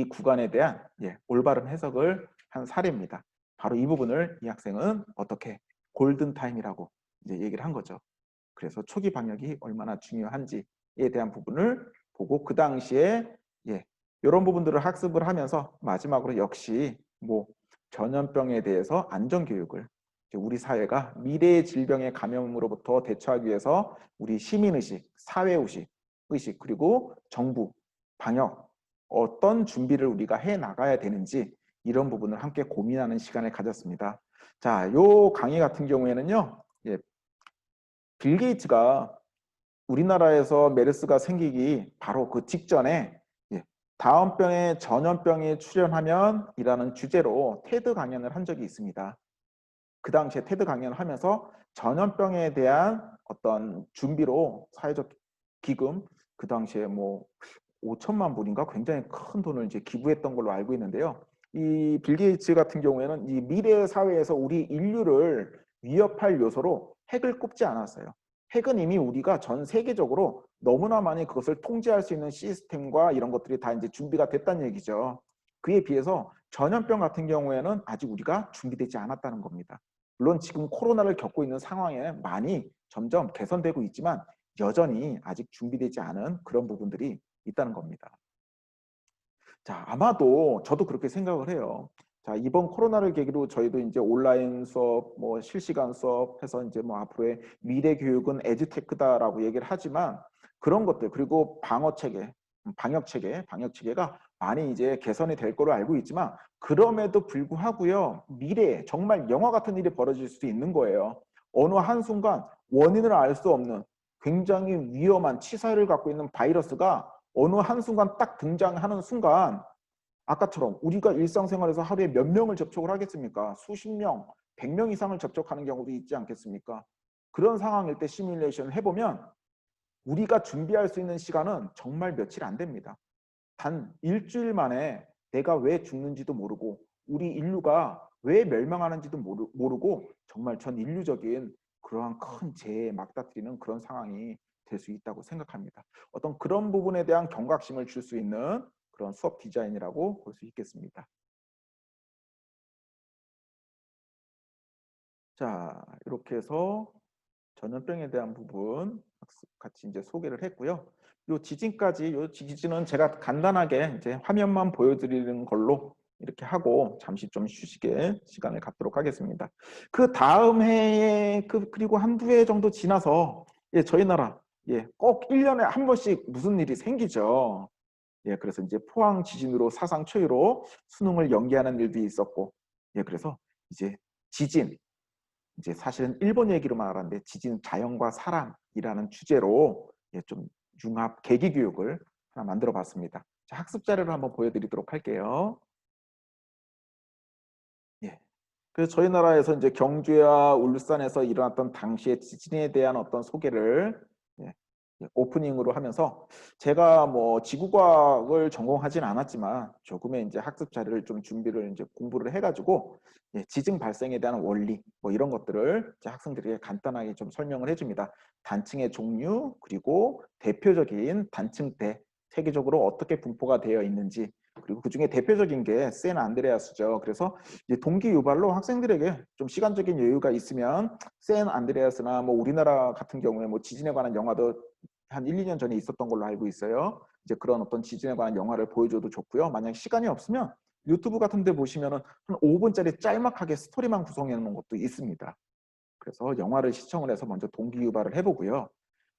구간에 대한 올바른 해석을 한 사례입니다. 바로 이 부분을 이 학생은 어떻게 골든타임이라고 이제 얘기를 한 거죠. 그래서 초기 방역이 얼마나 중요한지에 대한 부분을 보고 그 당시에 이런 부분들을 학습을 하면서 마지막으로 역시 뭐 전염병에 대해서 안전교육을 우리 사회가 미래의 질병의 감염으로부터 대처하기 위해서 우리 시민의식, 사회의식 그리고 정부, 방역 어떤 준비를 우리가 해 나가야 되는지 이런 부분을 함께 고민하는 시간을 가졌습니다. 자, 요 강의 같은 경우에는요. 빌 게이츠가 우리나라에서 메르스가 생기기 바로 그 직전에 다음 병에 전염병이 출현하면 이라는 주제로 테드 강연을 한 적이 있습니다. 그 당시에 테드 강연을 하면서 전염병에 대한 어떤 준비로 사회적 기금 그 당시에 뭐 5천만 불인가 굉장히 큰 돈을 이제 기부했던 걸로 알고 있는데요. 이 빌 게이츠 같은 경우에는 이 미래 사회에서 우리 인류를 위협할 요소로 핵을 꼽지 않았어요. 핵은 이미 우리가 전 세계적으로 너무나 많이 그것을 통제할 수 있는 시스템과 이런 것들이 다 이제 준비가 됐다는 얘기죠. 그에 비해서 전염병 같은 경우에는 아직 우리가 준비되지 않았다는 겁니다. 물론 지금 코로나를 겪고 있는 상황에 많이 점점 개선되고 있지만 여전히 아직 준비되지 않은 그런 부분들이 있다는 겁니다. 자, 아마도 저도 그렇게 생각을 해요. 자, 이번 코로나를 계기로 저희도 이제 온라인 수업, 뭐 실시간 수업 해서 이제 뭐 앞으로의 미래 교육은 에듀테크다라고 얘기를 하지만 그런 것들 그리고 방역 체계가 많이 이제 개선이 될 거로 알고 있지만 그럼에도 불구하고요. 미래에 정말 영화 같은 일이 벌어질 수도 있는 거예요. 어느 한순간 원인을 알 수 없는 굉장히 위험한 치사율을 갖고 있는 바이러스가 어느 한순간 딱 등장하는 순간 아까처럼 우리가 일상생활에서 하루에 몇 명을 접촉을 하겠습니까? 수십 명, 100명 이상을 접촉하는 경우도 있지 않겠습니까? 그런 상황일 때 시뮬레이션을 해보면 우리가 준비할 수 있는 시간은 정말 며칠 안 됩니다. 단 일주일 만에 내가 왜 죽는지도 모르고 우리 인류가 왜 멸망하는지도 모르고 정말 전 인류적인 그러한 큰 재해에 맞닥뜨리는 그런 상황이 될 수 있다고 생각합니다. 어떤 그런 부분에 대한 경각심을 줄 수 있는 그런 수업 디자인이라고 볼 수 있겠습니다. 자, 이렇게 해서 전염병에 대한 부분 같이 이제 소개를 했고요. 요 지진은 제가 간단하게 이제 화면만 보여드리는 걸로 이렇게 하고 잠시 좀 휴식의 시간을 갖도록 하겠습니다. 그 다음 해에 그리고 한두 해 정도 지나서 저희 나라 꼭 1년에 한 번씩 무슨 일이 생기죠. 그래서 이제 포항 지진으로 사상 초유로 수능을 연기하는 일도 있었고 그래서 이제 지진 이제 사실은 일본 얘기로만 알았는데 지진 자연과 사람이라는 주제로 좀 융합 계기 교육을 하나 만들어 봤습니다. 자, 학습 자료를 한번 보여드리도록 할게요. 그래서 저희 나라에서 이제 경주와 울산에서 일어났던 당시의 지진에 대한 어떤 소개를 오프닝으로 하면서 제가 뭐 지구과학을 전공하진 않았지만 조금의 이제 학습 자료를 좀 준비를 이제 공부를 해가지고 지진 발생에 대한 원리 뭐 이런 것들을 이제 학생들에게 간단하게 좀 설명을 해줍니다. 단층의 종류 그리고 대표적인 단층대 세계적으로 어떻게 분포가 되어 있는지 그리고 그중에 대표적인 게 샌 안드레아스죠. 그래서 이제 동기 유발로 학생들에게 좀 시간적인 여유가 있으면 샌 안드레아스나 뭐 우리나라 같은 경우에 뭐 지진에 관한 영화도 한 1, 2년 전에 있었던 걸로 알고 있어요. 이제 그런 어떤 지진에 관한 영화를 보여줘도 좋고요. 만약 시간이 없으면 유튜브 같은 데 보시면은 한 5분짜리 짤막하게 스토리만 구성해 놓은 것도 있습니다. 그래서 영화를 시청을 해서 먼저 동기 유발을 해보고요.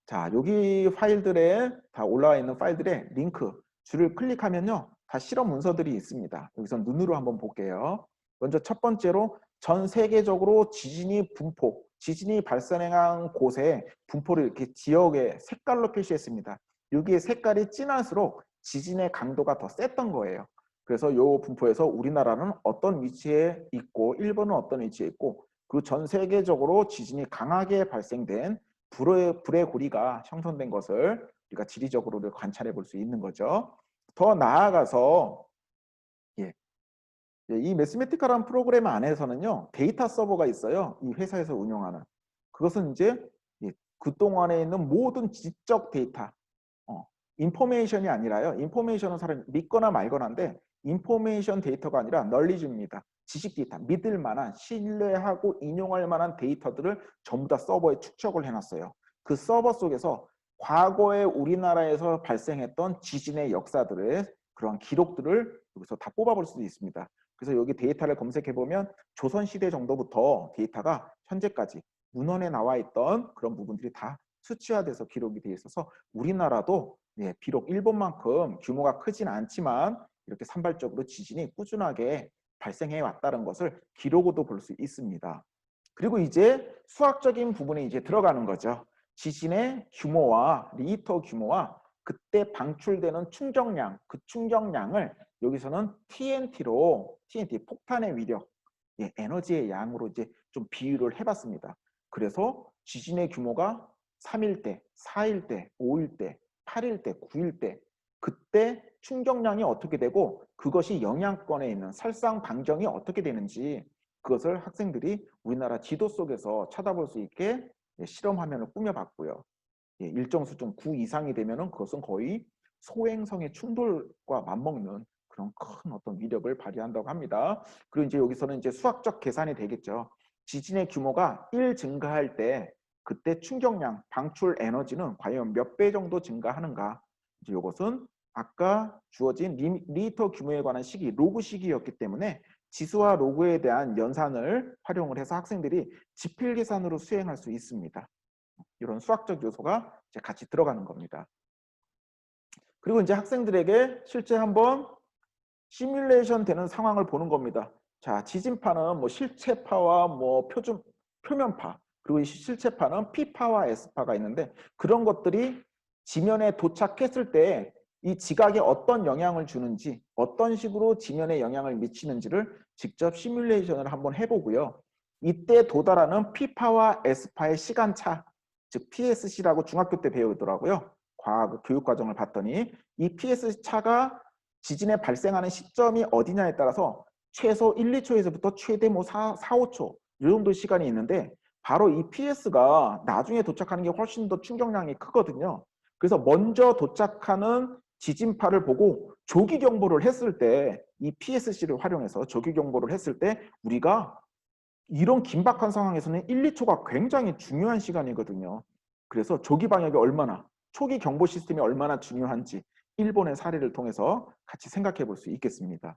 자, 여기 파일들에 다 올라와 있는 파일들의 링크 줄을 클릭하면요. 다 실험 문서들이 있습니다. 여기서 눈으로 한번 볼게요. 먼저 첫 번째로 전 세계적으로 지진이 발생한 곳에 분포를 이렇게 지역의 색깔로 표시했습니다. 여기에 색깔이 진할수록 지진의 강도가 더 셌던 거예요. 그래서 이 분포에서 우리나라는 어떤 위치에 있고 일본은 어떤 위치에 있고 그 전 세계적으로 지진이 강하게 발생된 불의 고리가 형성된 것을 우리가 지리적으로 관찰해 볼 수 있는 거죠. 더 나아가서 이 매스메티카라는 프로그램 안에서는요 데이터 서버가 있어요. 이 회사에서 운영하는 그것은 이제 그동안에 있는 모든 지적 데이터, 어, 인포메이션이 아니라요. 인포메이션은 사람 믿거나 말거나인데 인포메이션 데이터가 아니라 널리지입니다. 지식 데이터, 믿을 만한, 신뢰하고 인용할 만한 데이터들을 전부 다 서버에 축적을 해놨어요. 그 서버 속에서 과거에 우리나라에서 발생했던 지진의 역사들의 그런 기록들을 여기서 다 뽑아볼 수도 있습니다. 그래서 여기 데이터를 검색해보면 조선시대 정도부터 데이터가 현재까지 문헌에 나와 있던 그런 부분들이 다 수치화돼서 기록이 되어 있어서 우리나라도 비록 일본만큼 규모가 크진 않지만 이렇게 산발적으로 지진이 꾸준하게 발생해 왔다는 것을 기록으로도 볼 수 있습니다. 그리고 이제 수학적인 부분에 이제 들어가는 거죠. 지진의 규모와 리히터 규모와 그때 방출되는 충격량, 그 충격량을 여기서는 TNT 폭탄의 위력, 에너지의 양으로 이제 좀 비유를 해봤습니다. 그래서 지진의 규모가 3일 때, 4일 때, 5일 때, 8일 때, 9일 때 그때 충격량이 어떻게 되고 그것이 영향권에 있는 살상방정이 어떻게 되는지 그것을 학생들이 우리나라 지도 속에서 찾아볼 수 있게 실험 화면을 꾸며봤고요. 일정 수준 9 이상이 되면은 그것은 거의 소행성의 충돌과 맞먹는 그런 큰 어떤 위력을 발휘한다고 합니다. 그리고 이제 여기서는 이제 수학적 계산이 되겠죠. 지진의 규모가 1 증가할 때 그때 충격량, 방출 에너지는 과연 몇 배 정도 증가하는가? 이제 이것은 아까 주어진 리히터 규모에 관한 식이 로그 식이었기 때문에 지수와 로그에 대한 연산을 활용을 해서 학생들이 지필 계산으로 수행할 수 있습니다. 이런 수학적 요소가 이제 같이 들어가는 겁니다. 그리고 이제 학생들에게 실제 한번 시뮬레이션 되는 상황을 보는 겁니다. 자, 지진파는 뭐 실체파와 뭐 표면파, 그리고 실체파는 P파와 S파가 있는데 그런 것들이 지면에 도착했을 때 이 지각에 어떤 영향을 주는지, 어떤 식으로 지면에 영향을 미치는지를 직접 시뮬레이션을 한번 해보고요. 이때 도달하는 P파와 S파의 시간차, 즉 PSC라고 중학교 때 배우더라고요. 과학 교육 과정을 봤더니 이 PS 차가 지진에 발생하는 시점이 어디냐에 따라서 최소 1, 2초에서부터 최대 뭐 4, 5초 이 정도 시간이 있는데 바로 이 PS가 나중에 도착하는 게 훨씬 더 충격량이 크거든요. 그래서 먼저 도착하는 지진파를 보고 조기 경보를 했을 때 이 PSC를 활용해서 조기 경보를 했을 때 우리가 이런 긴박한 상황에서는 1, 2초가 굉장히 중요한 시간이거든요. 그래서 조기 방역이 얼마나, 초기 경보 시스템이 얼마나 중요한지 일본의 사례를 통해서 같이 생각해 볼 수 있겠습니다.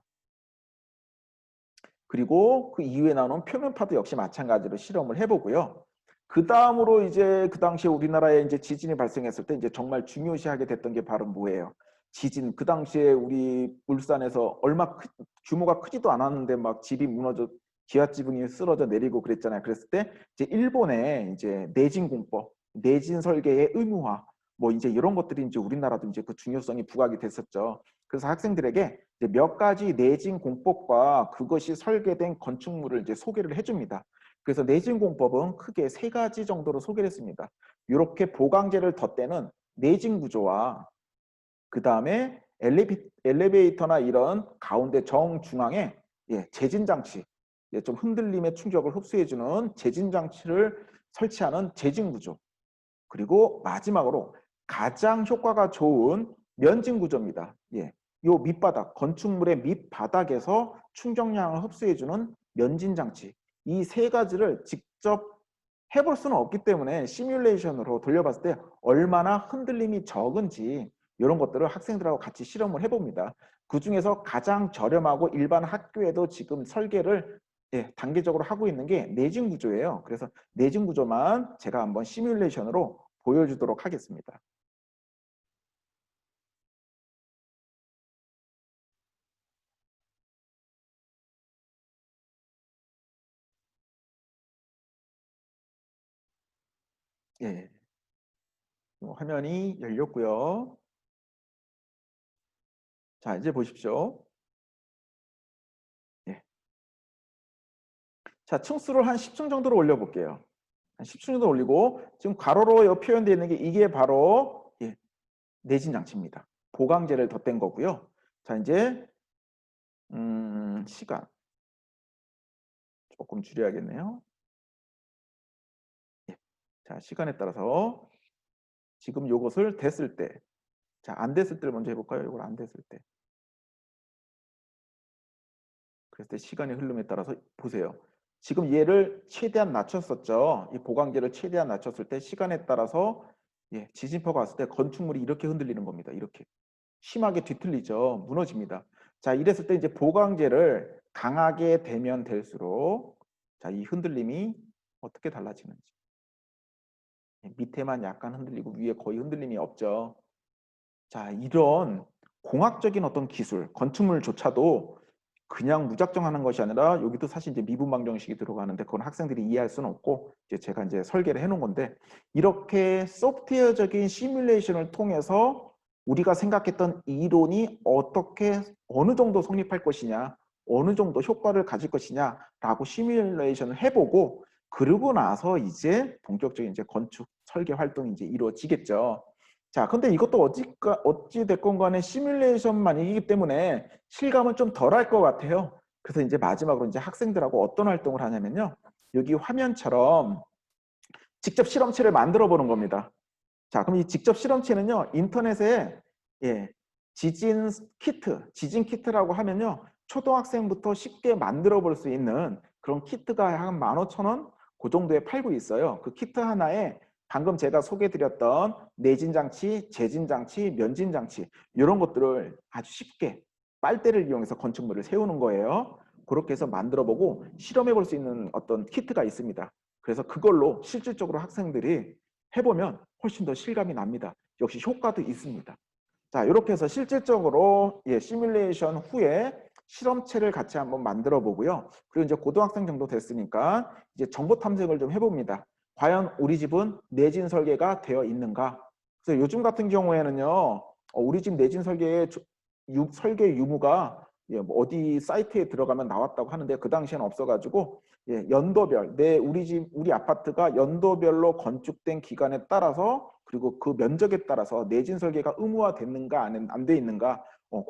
그리고 그 이후에 나오는 표면파도 역시 마찬가지로 실험을 해보고요. 그 다음으로 이제 그 당시에 우리나라에 이제 지진이 발생했을 때 이제 정말 중요시하게 됐던 게 바로 뭐예요? 지진. 그 당시에 우리 울산에서 규모가 크지도 않았는데 막 집이 무너져 기와 지붕이 쓰러져 내리고 그랬잖아요. 그랬을 때 이제 일본의 이제 내진 공법, 내진 설계의 의무화, 뭐 이제 이런 것들이 이제 우리나라도 이제 그 중요성이 부각이 됐었죠. 그래서 학생들에게 이제 몇 가지 내진 공법과 그것이 설계된 건축물을 이제 소개를 해줍니다. 그래서 내진 공법은 크게 세 가지 정도로 소개를 했습니다. 이렇게 보강재를 덧대는 내진 구조와 그 다음에 엘리베이터나 이런 가운데 정중앙에 제진 장치, 좀 흔들림의 충격을 흡수해주는 제진 장치를 설치하는 제진 구조. 그리고 마지막으로 가장 효과가 좋은 면진 구조입니다. 요 밑바닥, 건축물의 밑바닥에서 충격량을 흡수해주는 면진 장치. 이 세 가지를 직접 해볼 수는 없기 때문에 시뮬레이션으로 돌려봤을 때 얼마나 흔들림이 적은지 이런 것들을 학생들하고 같이 실험을 해봅니다. 그 중에서 가장 저렴하고 일반 학교에도 지금 설계를 단계적으로 하고 있는 게 내진 구조예요. 그래서 내진 구조만 제가 한번 시뮬레이션으로 보여주도록 하겠습니다. 예, 화면이 열렸고요. 자, 이제 보십시오. 예. 자, 층수를 한 10층 정도로 올려볼게요. 한 10층 정도 올리고 지금 가로로 표현되어 있는 게 이게 바로 내진 장치입니다. 보강재를 덧댄 거고요. 자, 이제 시간 조금 줄여야겠네요. 예. 자, 시간에 따라서 지금 요것을 됐을 때, 자, 안 됐을 때를 먼저 해볼까요? 이걸 안 됐을 때. 그랬을 때 시간의 흐름에 따라서 보세요. 지금 얘를 최대한 낮췄었죠. 이 보강제를 최대한 낮췄을 때 시간에 따라서 예, 지진파가 왔을 때 건축물이 이렇게 흔들리는 겁니다. 이렇게. 심하게 뒤틀리죠. 무너집니다. 자, 이랬을 때 이제 보강제를 강하게 대면 될수록 자, 이 흔들림이 어떻게 달라지는지. 밑에만 약간 흔들리고 위에 거의 흔들림이 없죠. 자, 이런 공학적인 어떤 기술, 건축물조차도 그냥 무작정 하는 것이 아니라 여기도 사실 이제 미분 방정식이 들어가는데 그건 학생들이 이해할 수는 없고 이제 제가 이제 설계를 해 놓은 건데 이렇게 소프트웨어적인 시뮬레이션을 통해서 우리가 생각했던 이론이 어떻게 어느 정도 성립할 것이냐, 어느 정도 효과를 가질 것이냐라고 시뮬레이션을 해보고 그러고 나서 이제 본격적인 이제 건축 설계 활동이 이제 이루어지겠죠. 자, 근데 이것도 어찌 됐건 간에 시뮬레이션만이기 때문에 실감은 좀 덜 할 것 같아요. 그래서 이제 마지막으로 이제 학생들하고 어떤 활동을 하냐면요. 여기 화면처럼 직접 실험체를 만들어 보는 겁니다. 자, 그럼 이 직접 실험체는요. 인터넷에 예, 지진 키트라고 하면요. 초등학생부터 쉽게 만들어 볼 수 있는 그런 키트가 한 15,000원 그 정도에 팔고 있어요. 그 키트 하나에 방금 제가 소개해 드렸던 내진 장치, 재진 장치, 면진 장치 이런 것들을 아주 쉽게 빨대를 이용해서 건축물을 세우는 거예요. 그렇게 해서 만들어 보고 실험해 볼 수 있는 어떤 키트가 있습니다. 그래서 그걸로 실질적으로 학생들이 해보면 훨씬 더 실감이 납니다. 역시 효과도 있습니다. 자, 이렇게 해서 실질적으로 예, 시뮬레이션 후에 실험체를 같이 한번 만들어 보고요. 그리고 이제 고등학생 정도 됐으니까 이제 정보 탐색을 좀 해봅니다. 과연 우리 집은 내진 설계가 되어 있는가? 그래서 요즘 같은 경우에는요, 우리 집 내진 설계의 설계 유무가 예, 뭐 어디 사이트에 들어가면 나왔다고 하는데 그 당시에는 없어가지고 예, 연도별 우리 아파트가 연도별로 건축된 기간에 따라서 그리고 그 면적에 따라서 내진 설계가 의무화됐는가 안 돼 있는가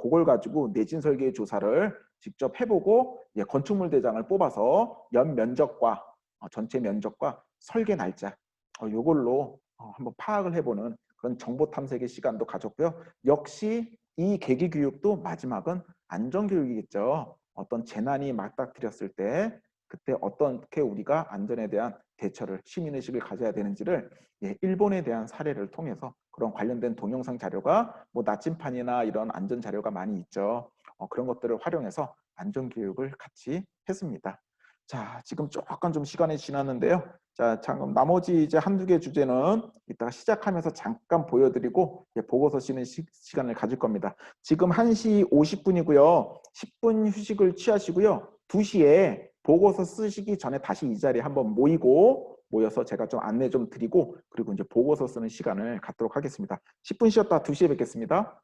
그걸 가지고 내진 설계 조사를 직접 해보고 예, 건축물 대장을 뽑아서 연 면적과 전체 면적과 설계 날짜 요걸로 한번 파악을 해보는 그런 정보 탐색의 시간도 가졌고요. 역시 이 계기 교육도 마지막은 안전 교육이겠죠. 어떤 재난이 맞닥뜨렸을 때 그때 어떻게 우리가 안전에 대한 대처를 시민의식을 가져야 되는지를 예, 일본에 대한 사례를 통해서 그런 관련된 동영상 자료가 뭐 나침판이나 이런 안전 자료가 많이 있죠. 그런 것들을 활용해서 안전 교육을 같이 했습니다. 자, 지금 조금 좀 시간이 지났는데요. 자, 잠깐 나머지 이제 한두 개 주제는 이따가 시작하면서 잠깐 보여드리고 보고서 쓰는 시간을 가질 겁니다. 지금 1시 50분이고요. 10분 휴식을 취하시고요. 2시에 보고서 쓰시기 전에 다시 이 자리에 한번 모여서 제가 좀 안내 좀 드리고 그리고 이제 보고서 쓰는 시간을 갖도록 하겠습니다. 10분 쉬었다 2시에 뵙겠습니다.